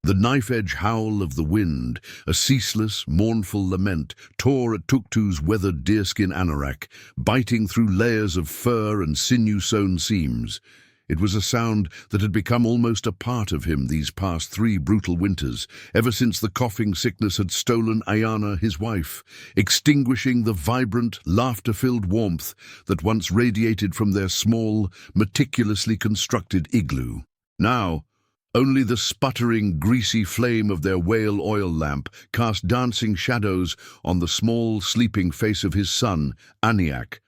The knife-edge howl of the wind, a ceaseless, mournful lament, tore at Tuktu's weathered deerskin anorak, biting through layers of fur and sinew-sewn seams. It was a sound that had become almost a part of him these past 3 brutal winters, ever since the coughing sickness had stolen Ayana, his wife, extinguishing the vibrant, laughter-filled warmth that once radiated from their small, meticulously constructed igloo. Now, only the sputtering, greasy flame of their whale oil lamp cast dancing shadows on the small, sleeping face of his son, Aniak,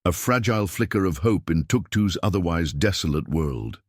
a fragile flicker of hope in Tuktu's otherwise desolate world.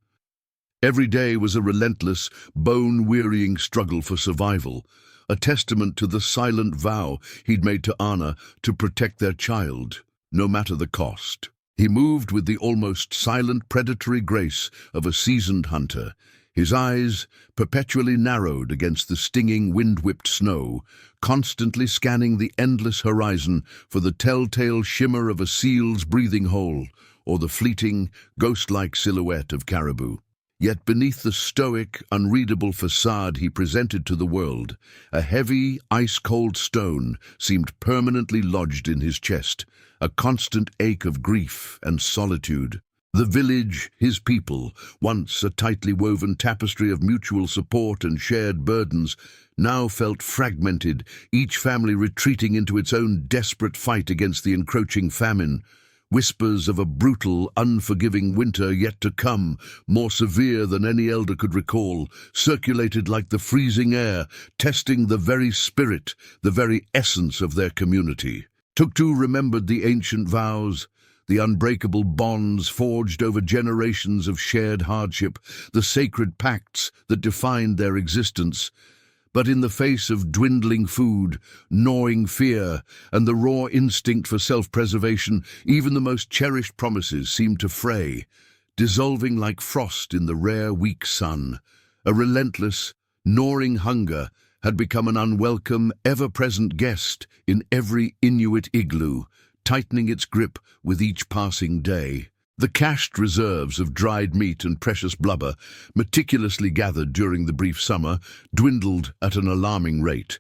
Every day was a relentless, bone-wearying struggle for survival, a testament to the silent vow he'd made to Anna to protect their child, no matter the cost. He moved with the almost silent predatory grace of a seasoned hunter, his eyes perpetually narrowed against the stinging wind-whipped snow, constantly scanning the endless horizon for the telltale shimmer of a seal's breathing hole or the fleeting, ghost-like silhouette of caribou. Yet beneath the stoic, unreadable facade he presented to the world, a heavy, ice-cold stone seemed permanently lodged in his chest, a constant ache of grief and solitude. The village, his people, once a tightly woven tapestry of mutual support and shared burdens, now felt fragmented, each family retreating into its own desperate fight against the encroaching famine. Whispers of a brutal, unforgiving winter yet to come, more severe than any elder could recall, circulated like the freezing air, testing the very spirit, the very essence of their community. Tuktu remembered the ancient vows, the unbreakable bonds forged over generations of shared hardship, the sacred pacts that defined their existence. But in the face of dwindling food, gnawing fear, and the raw instinct for self-preservation, even the most cherished promises seemed to fray, dissolving like frost in the rare, weak sun. A relentless, gnawing hunger had become an unwelcome, ever-present guest in every Inuit igloo, tightening its grip with each passing day. The cached reserves of dried meat and precious blubber, meticulously gathered during the brief summer, dwindled at an alarming rate,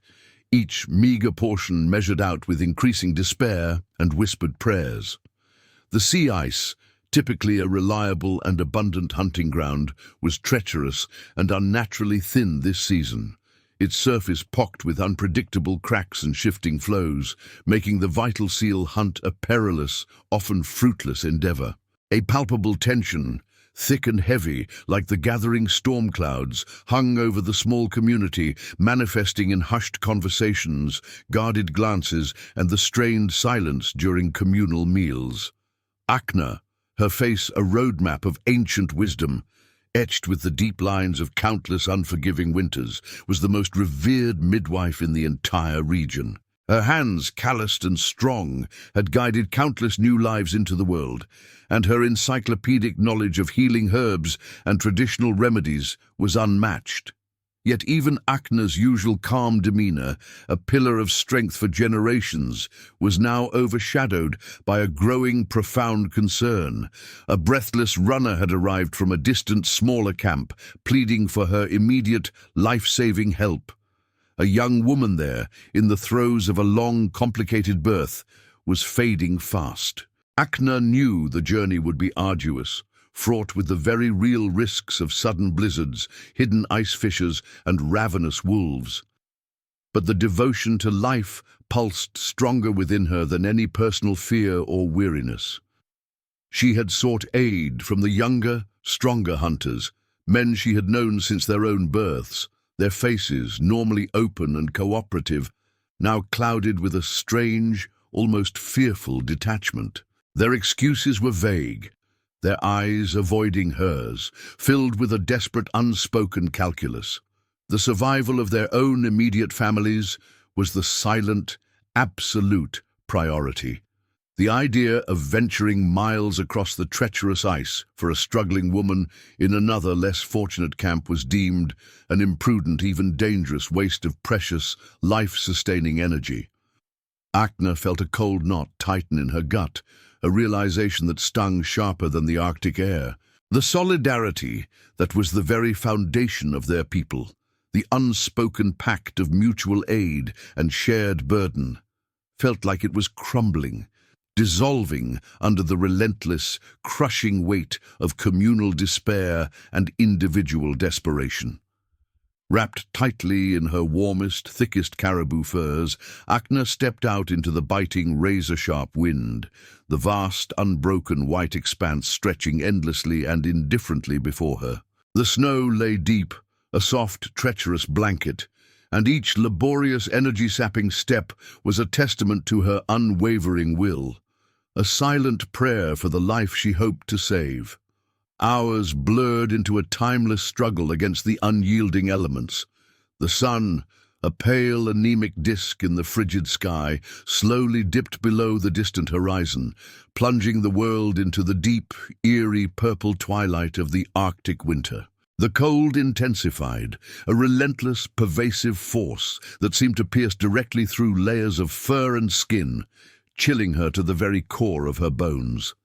each meager portion measured out with increasing despair and whispered prayers. The sea ice, typically a reliable and abundant hunting ground, was treacherous and unnaturally thin this season, its surface pocked with unpredictable cracks and shifting flows, making the vital seal hunt a perilous, often fruitless endeavor. A palpable tension, thick and heavy, like the gathering storm clouds, hung over the small community, manifesting in hushed conversations, guarded glances, and the strained silence during communal meals. Akna, her face a roadmap of ancient wisdom, etched with the deep lines of countless unforgiving winters, was the most revered midwife in the entire region. Her hands, calloused and strong, had guided countless new lives into the world, and her encyclopedic knowledge of healing herbs and traditional remedies was unmatched. Yet even Akna's usual calm demeanor, a pillar of strength for generations, was now overshadowed by a growing, profound concern. A breathless runner had arrived from a distant, smaller camp, pleading for her immediate, life-saving help. A young woman there, in the throes of a long, complicated birth, was fading fast. Akna knew the journey would be arduous, fraught with the very real risks of sudden blizzards, hidden ice fissures, and ravenous wolves. But the devotion to life pulsed stronger within her than any personal fear or weariness. She had sought aid from the younger, stronger hunters, men she had known since their own births, their faces, normally open and cooperative, now clouded with a strange, almost fearful detachment. Their excuses were vague, their eyes avoiding hers, filled with a desperate unspoken calculus. The survival of their own immediate families was the silent, absolute priority. The idea of venturing miles across the treacherous ice for a struggling woman in another less fortunate camp was deemed an imprudent, even dangerous waste of precious, life-sustaining energy. Akna felt a cold knot tighten in her gut, a realization that stung sharper than the Arctic air. The solidarity that was the very foundation of their people, The unspoken pact of mutual aid and shared burden felt like it was crumbling, dissolving under the relentless, crushing weight of communal despair and individual desperation. Wrapped tightly in her warmest, thickest caribou furs, Akna stepped out into the biting, razor-sharp wind, the vast, unbroken white expanse stretching endlessly and indifferently before her. The snow lay deep, a soft, treacherous blanket, and each laborious, energy-sapping step was a testament to her unwavering will, a silent prayer for the life she hoped to save. Hours blurred into a timeless struggle against the unyielding elements. The sun, a pale, anemic disk in the frigid sky, slowly dipped below the distant horizon, plunging the world into the deep, eerie purple twilight of the Arctic winter. The cold intensified, a relentless, pervasive force that seemed to pierce directly through layers of fur and skin, chilling her to the very core of her bones.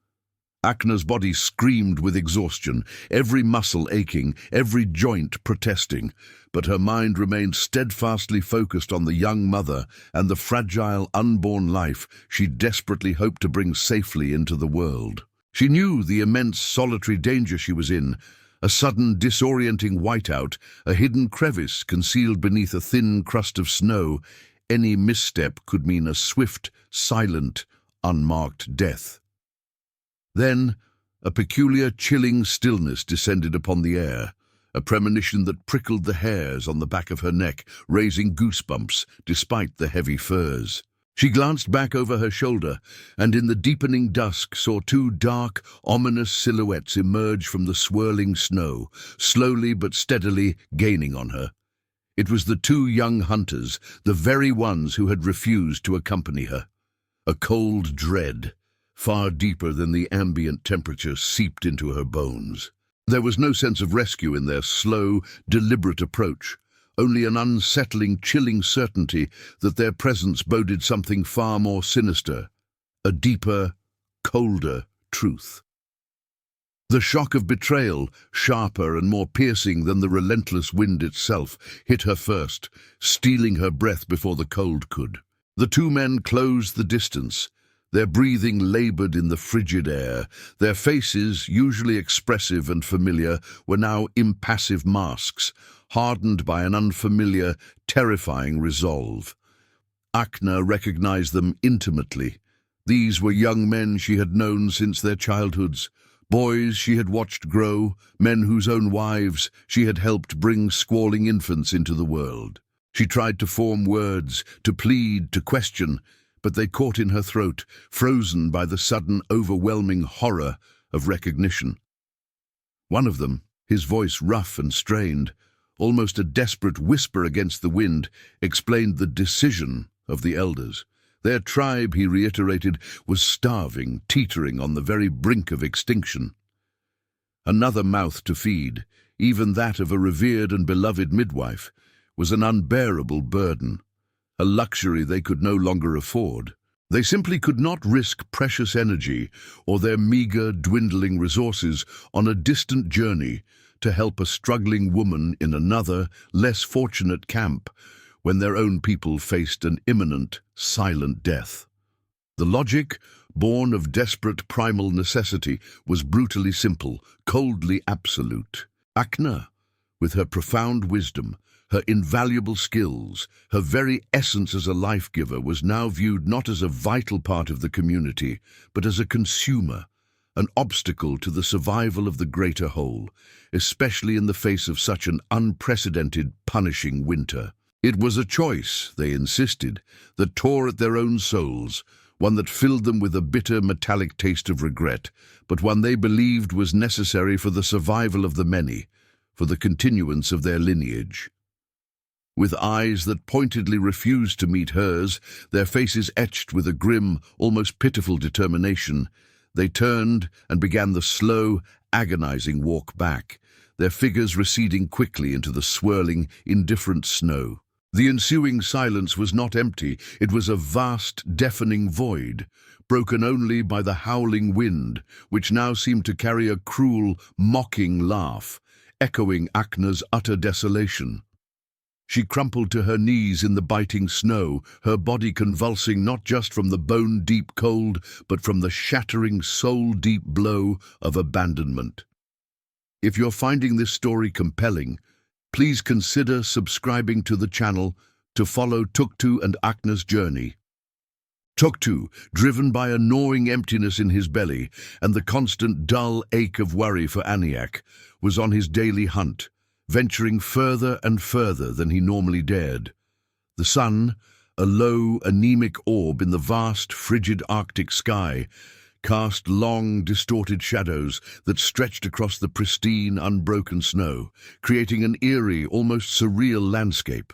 Akna's body screamed with exhaustion, every muscle aching, every joint protesting, but her mind remained steadfastly focused on the young mother and the fragile, unborn life she desperately hoped to bring safely into the world. She knew the immense solitary danger she was in, a sudden disorienting whiteout, a hidden crevice concealed beneath a thin crust of snow. Any misstep could mean a swift, silent, unmarked death. Then, a peculiar, chilling stillness descended upon the air, a premonition that prickled the hairs on the back of her neck, raising goosebumps despite the heavy furs. She glanced back over her shoulder, and in the deepening dusk saw two dark, ominous silhouettes emerge from the swirling snow, slowly but steadily gaining on her. It was the two young hunters, the very ones who had refused to accompany her. A cold dread, far deeper than the ambient temperature, seeped into her bones. There was no sense of rescue in their slow, deliberate approach, only an unsettling, chilling certainty that their presence boded something far more sinister, a deeper, colder truth. The shock of betrayal, sharper and more piercing than the relentless wind itself, hit her first, stealing her breath before the cold could. The two men closed the distance, their breathing labored in the frigid air. Their faces, usually expressive and familiar, were now impassive masks, hardened by an unfamiliar, terrifying resolve. Akna recognized them intimately. These were young men she had known since their childhoods, boys she had watched grow, men whose own wives she had helped bring squalling infants into the world. She tried to form words, to plead, to question, but they caught in her throat, frozen by the sudden, overwhelming horror of recognition. One of them, his voice rough and strained, almost a desperate whisper against the wind, explained the decision of the elders. Their tribe, he reiterated, was starving, teetering on the very brink of extinction. Another mouth to feed, even that of a revered and beloved midwife, was an unbearable burden, a luxury they could no longer afford. They simply could not risk precious energy or their meager, dwindling resources on a distant journey to help a struggling woman in another, less fortunate camp when their own people faced an imminent, silent death. The logic, born of desperate primal necessity, was brutally simple, coldly absolute. Akna, with her profound wisdom, her invaluable skills, her very essence as a life-giver, was now viewed not as a vital part of the community, but as a consumer, an obstacle to the survival of the greater whole, especially in the face of such an unprecedented, punishing winter. It was a choice, they insisted, that tore at their own souls, one that filled them with a bitter, metallic taste of regret, but one they believed was necessary for the survival of the many, for the continuance of their lineage. With eyes that pointedly refused to meet hers, their faces etched with a grim, almost pitiful determination, they turned and began the slow, agonizing walk back, their figures receding quickly into the swirling, indifferent snow. The ensuing silence was not empty, it was a vast, deafening void, broken only by the howling wind, which now seemed to carry a cruel, mocking laugh, echoing Akna's utter desolation. She crumpled to her knees in the biting snow, her body convulsing not just from the bone-deep cold, but from the shattering, soul-deep blow of abandonment. If you're finding this story compelling, please consider subscribing to the channel to follow Tuktu and Akna's journey. Tuktu, driven by a gnawing emptiness in his belly and the constant dull ache of worry for Aniak, was on his daily hunt, venturing further and further than he normally dared. The sun, a low, anemic orb in the vast, frigid Arctic sky, cast long, distorted shadows that stretched across the pristine, unbroken snow, creating an eerie, almost surreal landscape,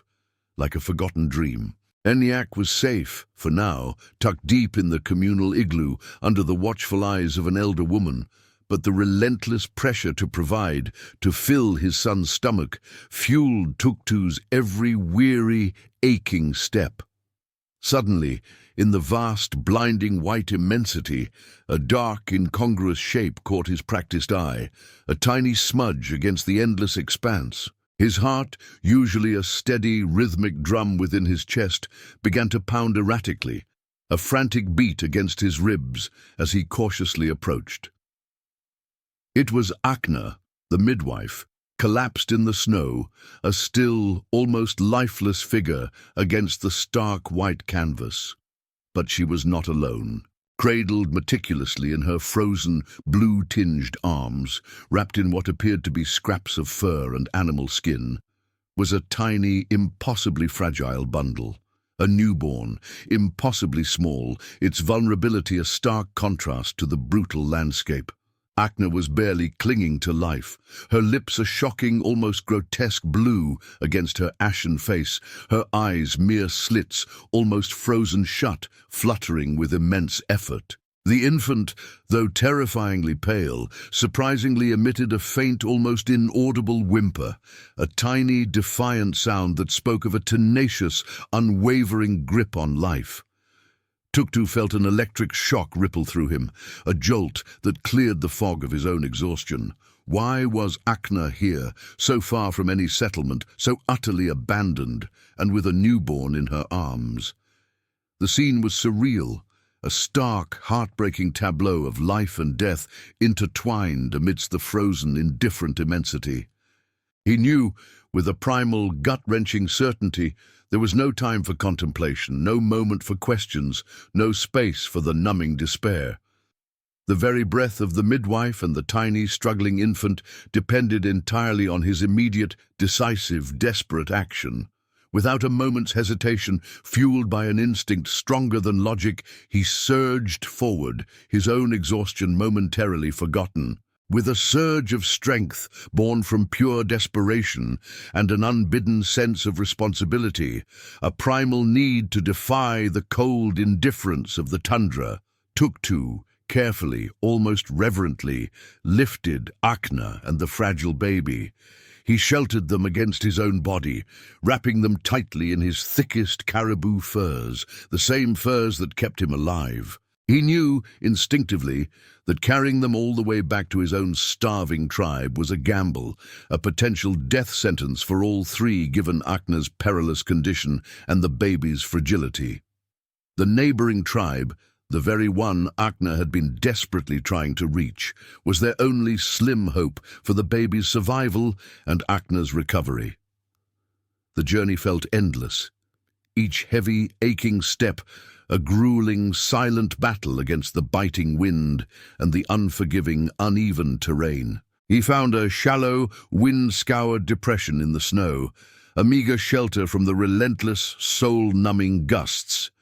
like a forgotten dream. Eniak was safe, for now, tucked deep in the communal igloo under the watchful eyes of an elder woman, but the relentless pressure to provide, to fill his son's stomach, fueled Tuktu's every weary, aching step. Suddenly, in the vast, blinding white immensity, a dark, incongruous shape caught his practiced eye, a tiny smudge against the endless expanse. His heart, usually a steady, rhythmic drum within his chest, began to pound erratically, a frantic beat against his ribs as he cautiously approached. It was Akna, the midwife, collapsed in the snow, a still, almost lifeless figure against the stark white canvas. But she was not alone. Cradled meticulously in her frozen, blue-tinged arms, wrapped in what appeared to be scraps of fur and animal skin, was a tiny, impossibly fragile bundle. A newborn, impossibly small, its vulnerability a stark contrast to the brutal landscape. Akna was barely clinging to life, her lips a shocking, almost grotesque blue against her ashen face, her eyes mere slits, almost frozen shut, fluttering with immense effort. The infant, though terrifyingly pale, surprisingly emitted a faint, almost inaudible whimper, a tiny, defiant sound that spoke of a tenacious, unwavering grip on life. Tuktu felt an electric shock ripple through him, a jolt that cleared the fog of his own exhaustion. Why was Akna here, so far from any settlement, so utterly abandoned, and with a newborn in her arms? The scene was surreal, a stark, heartbreaking tableau of life and death intertwined amidst the frozen, indifferent immensity. He knew, with a primal, gut-wrenching certainty, there was no time for contemplation, no moment for questions, no space for the numbing despair. The very breath of the midwife and the tiny, struggling infant depended entirely on his immediate, decisive, desperate action. Without a moment's hesitation, fueled by an instinct stronger than logic, he surged forward, his own exhaustion momentarily forgotten. With a surge of strength born from pure desperation and an unbidden sense of responsibility, a primal need to defy the cold indifference of the tundra, Tuktu, carefully, almost reverently, lifted Akna and the fragile baby. He sheltered them against his own body, wrapping them tightly in his thickest caribou furs, the same furs that kept him alive. He knew, instinctively, that carrying them all the way back to his own starving tribe was a gamble, a potential death sentence for all three given Akna's perilous condition and the baby's fragility. The neighboring tribe, the very one Akna had been desperately trying to reach, was their only slim hope for the baby's survival and Akna's recovery. The journey felt endless, each heavy, aching step a grueling, silent battle against the biting wind and the unforgiving, uneven terrain. He found a shallow, wind-scoured depression in the snow, a meager shelter from the relentless, soul-numbing gusts.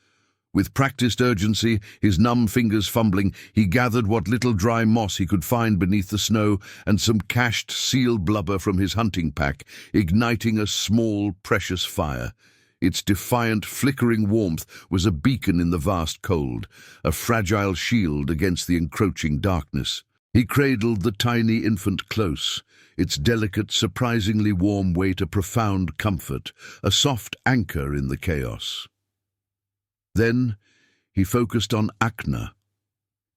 With practiced urgency, his numb fingers fumbling, he gathered what little dry moss he could find beneath the snow and some cached seal blubber from his hunting pack, igniting a small, precious fire. Its defiant, flickering warmth was a beacon in the vast cold, a fragile shield against the encroaching darkness. He cradled the tiny infant close, its delicate, surprisingly warm weight a profound comfort, a soft anchor in the chaos. Then he focused on Akna.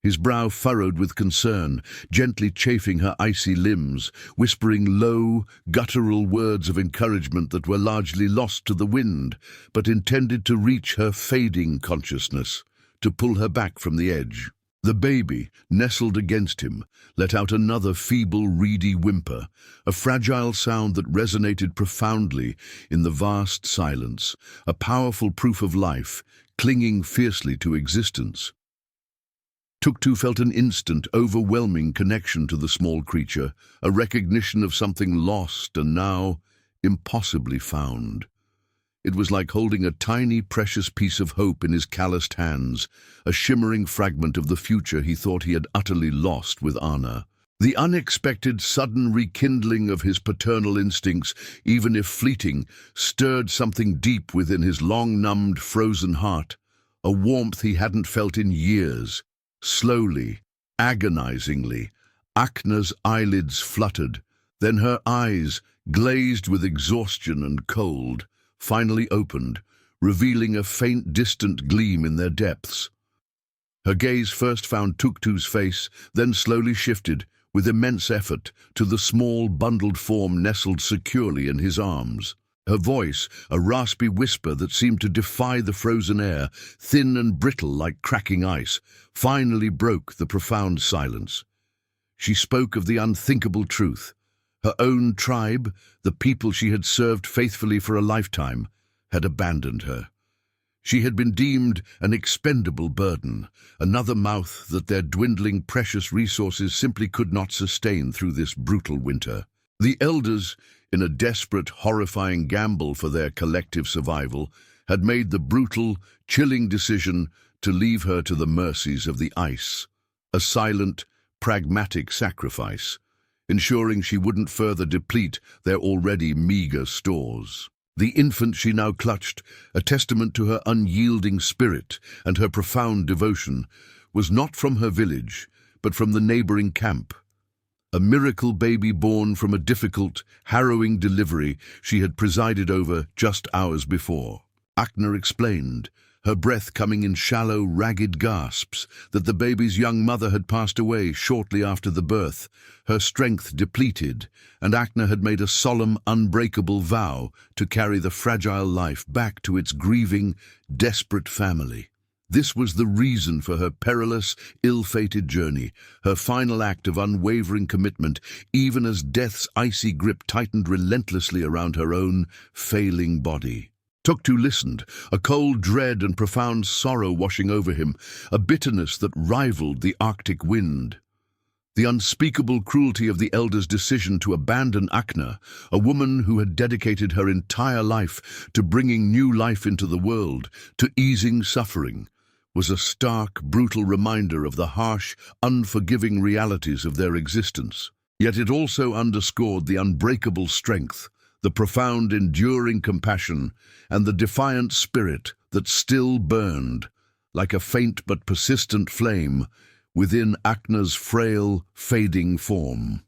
his brow furrowed with concern, gently chafing her icy limbs, whispering low, guttural words of encouragement that were largely lost to the wind, but intended to reach her fading consciousness, to pull her back from the edge. The baby, nestled against him, let out another feeble, reedy whimper, a fragile sound that resonated profoundly in the vast silence, a powerful proof of life, clinging fiercely to existence. Tuktu felt an instant, overwhelming connection to the small creature, a recognition of something lost and now impossibly found. It was like holding a tiny, precious piece of hope in his calloused hands, a shimmering fragment of the future he thought he had utterly lost with Akna. The unexpected, sudden rekindling of his paternal instincts, even if fleeting, stirred something deep within his long-numbed, frozen heart, a warmth he hadn't felt in years. Slowly, agonizingly, Akna's eyelids fluttered, then her eyes, glazed with exhaustion and cold, finally opened, revealing a faint, distant gleam in their depths. Her gaze first found Tuktu's face, then slowly shifted, with immense effort, to the small, bundled form nestled securely in his arms. Her voice, a raspy whisper that seemed to defy the frozen air, thin and brittle like cracking ice, finally broke the profound silence. She spoke of the unthinkable truth. Her own tribe, the people she had served faithfully for a lifetime, had abandoned her. She had been deemed an expendable burden, another mouth that their dwindling precious resources simply could not sustain through this brutal winter. The elders, in a desperate, horrifying gamble for their collective survival, had made the brutal, chilling decision to leave her to the mercies of the ice, a silent, pragmatic sacrifice, ensuring she wouldn't further deplete their already meager stores. The infant she now clutched, a testament to her unyielding spirit and her profound devotion, was not from her village, but from the neighboring camp. A miracle baby born from a difficult, harrowing delivery she had presided over just hours before. Akna explained, her breath coming in shallow, ragged gasps, that the baby's young mother had passed away shortly after the birth, her strength depleted, and Akna had made a solemn, unbreakable vow to carry the fragile life back to its grieving, desperate family. This was the reason for her perilous, ill-fated journey, her final act of unwavering commitment, even as death's icy grip tightened relentlessly around her own failing body. Tuktu listened, a cold dread and profound sorrow washing over him, a bitterness that rivaled the Arctic wind. The unspeakable cruelty of the elders' decision to abandon Akna, a woman who had dedicated her entire life to bringing new life into the world, to easing suffering, was a stark, brutal reminder of the harsh, unforgiving realities of their existence. Yet it also underscored the unbreakable strength, the profound, enduring compassion, and the defiant spirit that still burned, like a faint but persistent flame, within Akna's frail, fading form.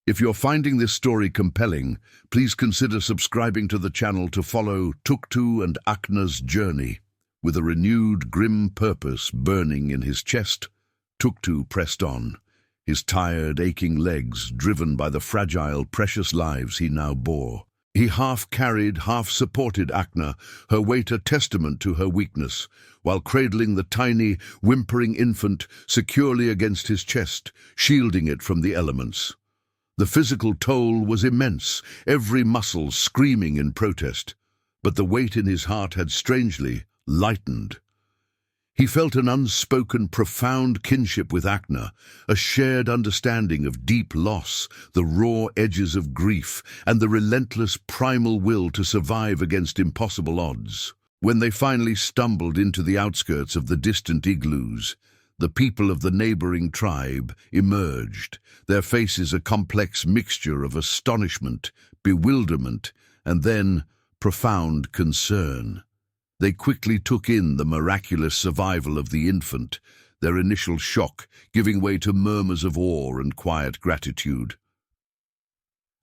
If you're finding this story compelling, please consider subscribing to the channel to follow Tuktu and Akna's journey. With a renewed, grim purpose burning in his chest, Tuktu pressed on, his tired, aching legs driven by the fragile, precious lives he now bore. He half-carried, half-supported Akna, her weight a testament to her weakness, while cradling the tiny, whimpering infant securely against his chest, shielding it from the elements. The physical toll was immense, every muscle screaming in protest, but the weight in his heart had strangely lightened. He felt an unspoken, profound kinship with Akna, a shared understanding of deep loss, the raw edges of grief, and the relentless primal will to survive against impossible odds. When they finally stumbled into the outskirts of the distant igloos, the people of the neighboring tribe emerged, their faces a complex mixture of astonishment, bewilderment, and then profound concern. They quickly took in the miraculous survival of the infant, their initial shock giving way to murmurs of awe and quiet gratitude.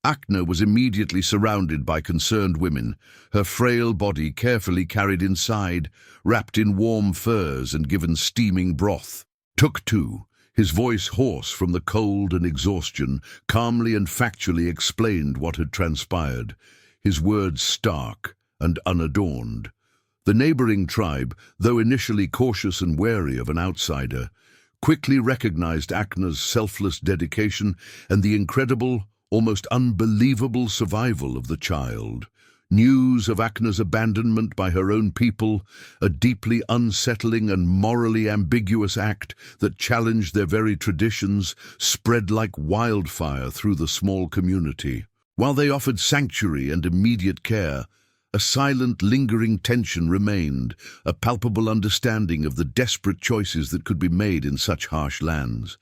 Akna was immediately surrounded by concerned women, her frail body carefully carried inside, wrapped in warm furs and given steaming broth. Tuktu, his voice hoarse from the cold and exhaustion, calmly and factually explained what had transpired, his words stark and unadorned. The neighboring tribe, though initially cautious and wary of an outsider, quickly recognized Akna's selfless dedication and the incredible, almost unbelievable survival of the child. News of Akna's abandonment by her own people, a deeply unsettling and morally ambiguous act that challenged their very traditions, spread like wildfire through the small community. While they offered sanctuary and immediate care, a silent, lingering tension remained, a palpable understanding of the desperate choices that could be made in such harsh lands.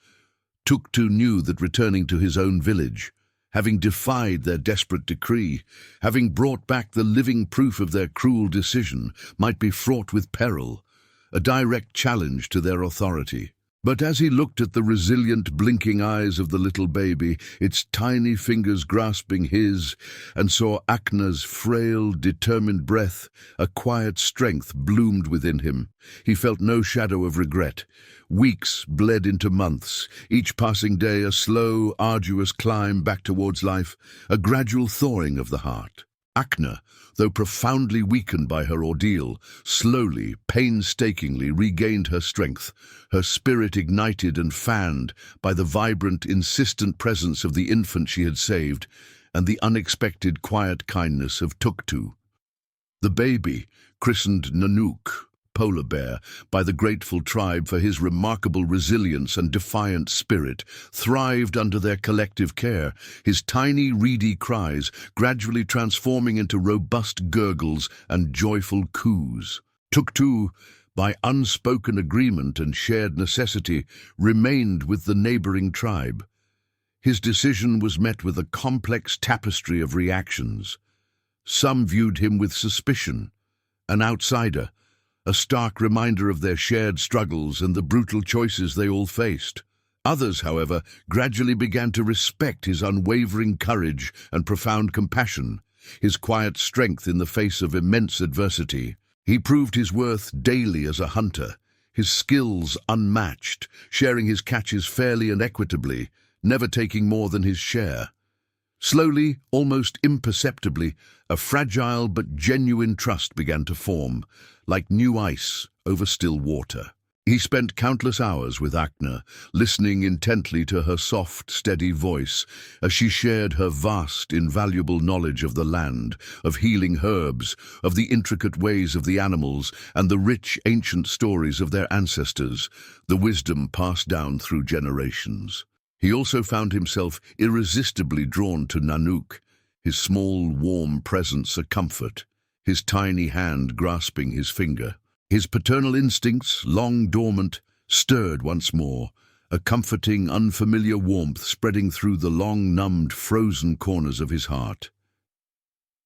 Tuktu knew that returning to his own village, having defied their desperate decree, having brought back the living proof of their cruel decision, might be fraught with peril, a direct challenge to their authority. But as he looked at the resilient, blinking eyes of the little baby, its tiny fingers grasping his, and saw Akna's frail, determined breath, a quiet strength bloomed within him. He felt no shadow of regret. Weeks bled into months, each passing day a slow, arduous climb back towards life, a gradual thawing of the heart. Akna, though profoundly weakened by her ordeal, slowly, painstakingly regained her strength, her spirit ignited and fanned by the vibrant, insistent presence of the infant she had saved and the unexpected quiet kindness of Tuktu. The baby, christened Nanook, polar bear, by the grateful tribe for his remarkable resilience and defiant spirit, thrived under their collective care, his tiny, reedy cries gradually transforming into robust gurgles and joyful coos. Tuktu, by unspoken agreement and shared necessity, remained with the neighboring tribe. His decision was met with a complex tapestry of reactions. Some viewed him with suspicion, an outsider, a stark reminder of their shared struggles and the brutal choices they all faced. Others, however, gradually began to respect his unwavering courage and profound compassion, his quiet strength in the face of immense adversity. He proved his worth daily as a hunter, his skills unmatched, sharing his catches fairly and equitably, never taking more than his share. Slowly, almost imperceptibly, a fragile but genuine trust began to form, like new ice over still water. He spent countless hours with Akna, listening intently to her soft, steady voice as she shared her vast, invaluable knowledge of the land, of healing herbs, of the intricate ways of the animals, and the rich, ancient stories of their ancestors, the wisdom passed down through generations. He also found himself irresistibly drawn to Nanook, his small, warm presence a comfort, his tiny hand grasping his finger. His paternal instincts, long dormant, stirred once more, a comforting, unfamiliar warmth spreading through the long, numbed, frozen corners of his heart.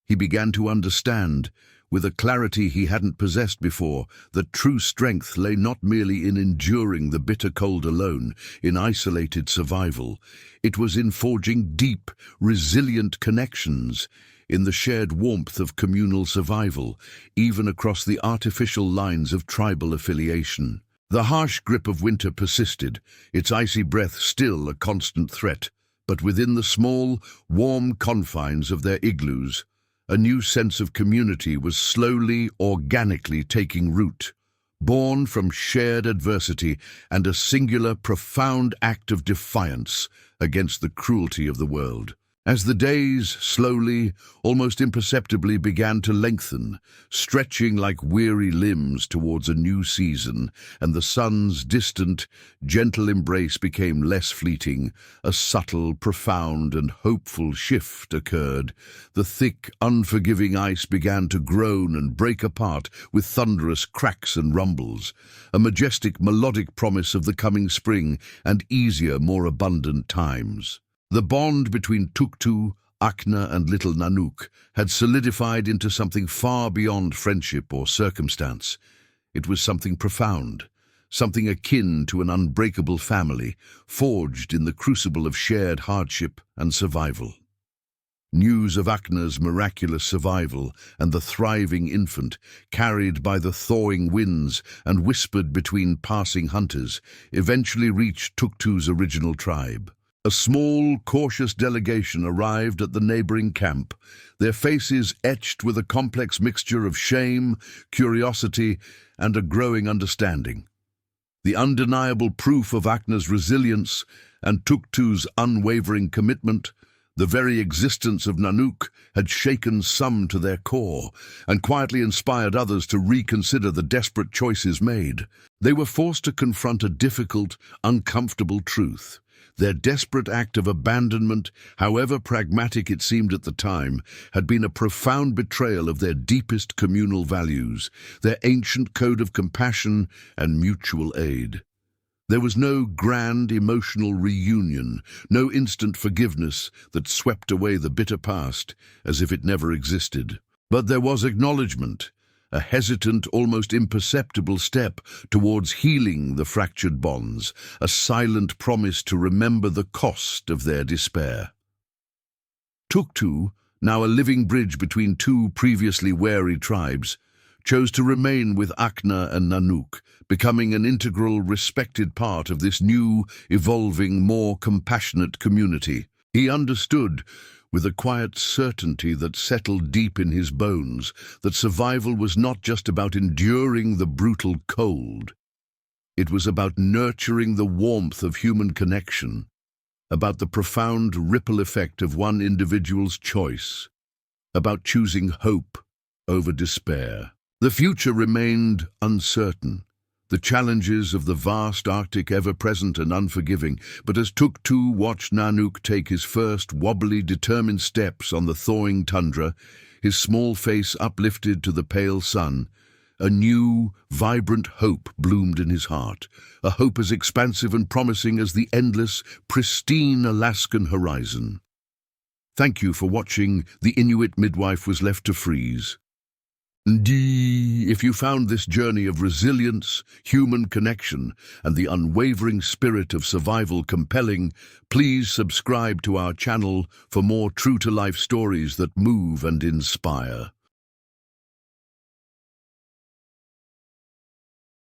He began to understand, with a clarity he hadn't possessed before, that true strength lay not merely in enduring the bitter cold alone, in isolated survival. It was in forging deep, resilient connections, in the shared warmth of communal survival, even across the artificial lines of tribal affiliation. The harsh grip of winter persisted, its icy breath still a constant threat, but within the small, warm confines of their igloos, a new sense of community was slowly, organically taking root, born from shared adversity and a singular, profound act of defiance against the cruelty of the world. As the days slowly, almost imperceptibly began to lengthen, stretching like weary limbs towards a new season, and the sun's distant, gentle embrace became less fleeting, a subtle, profound, and hopeful shift occurred. The thick, unforgiving ice began to groan and break apart with thunderous cracks and rumbles, a majestic, melodic promise of the coming spring and easier, more abundant times. The bond between Tuktu, Akna, and little Nanook had solidified into something far beyond friendship or circumstance. It was something profound, something akin to an unbreakable family, forged in the crucible of shared hardship and survival. News of Akna's miraculous survival and the thriving infant, carried by the thawing winds and whispered between passing hunters, eventually reached Tuktu's original tribe. A small, cautious delegation arrived at the neighboring camp, their faces etched with a complex mixture of shame, curiosity, and a growing understanding. The undeniable proof of Akna's resilience and Tuktu's unwavering commitment, the very existence of Nanook, had shaken some to their core and quietly inspired others to reconsider the desperate choices made. They were forced to confront a difficult, uncomfortable truth. Their desperate act of abandonment, however pragmatic it seemed at the time, had been a profound betrayal of their deepest communal values, their ancient code of compassion and mutual aid. There was no grand emotional reunion, no instant forgiveness that swept away the bitter past as if it never existed. But there was acknowledgement, a hesitant, almost imperceptible step towards healing the fractured bonds, a silent promise to remember the cost of their despair. Tuktu, now a living bridge between two previously wary tribes, chose to remain with Akna and Nanook, becoming an integral, respected part of this new, evolving, more compassionate community. He understood, with a quiet certainty that settled deep in his bones, that survival was not just about enduring the brutal cold. It was about nurturing the warmth of human connection, about the profound ripple effect of one individual's choice, about choosing hope over despair. The future remained uncertain, the challenges of the vast Arctic ever-present and unforgiving, but as Tuktu watched Nanook take his first wobbly, determined steps on the thawing tundra, his small face uplifted to the pale sun, a new, vibrant hope bloomed in his heart, a hope as expansive and promising as the endless, pristine Alaskan horizon. Thank you for watching The Inuit Midwife Was Left to Freeze. If you found this journey of resilience, human connection, and the unwavering spirit of survival compelling, please subscribe to our channel for more true-to-life stories that move and inspire.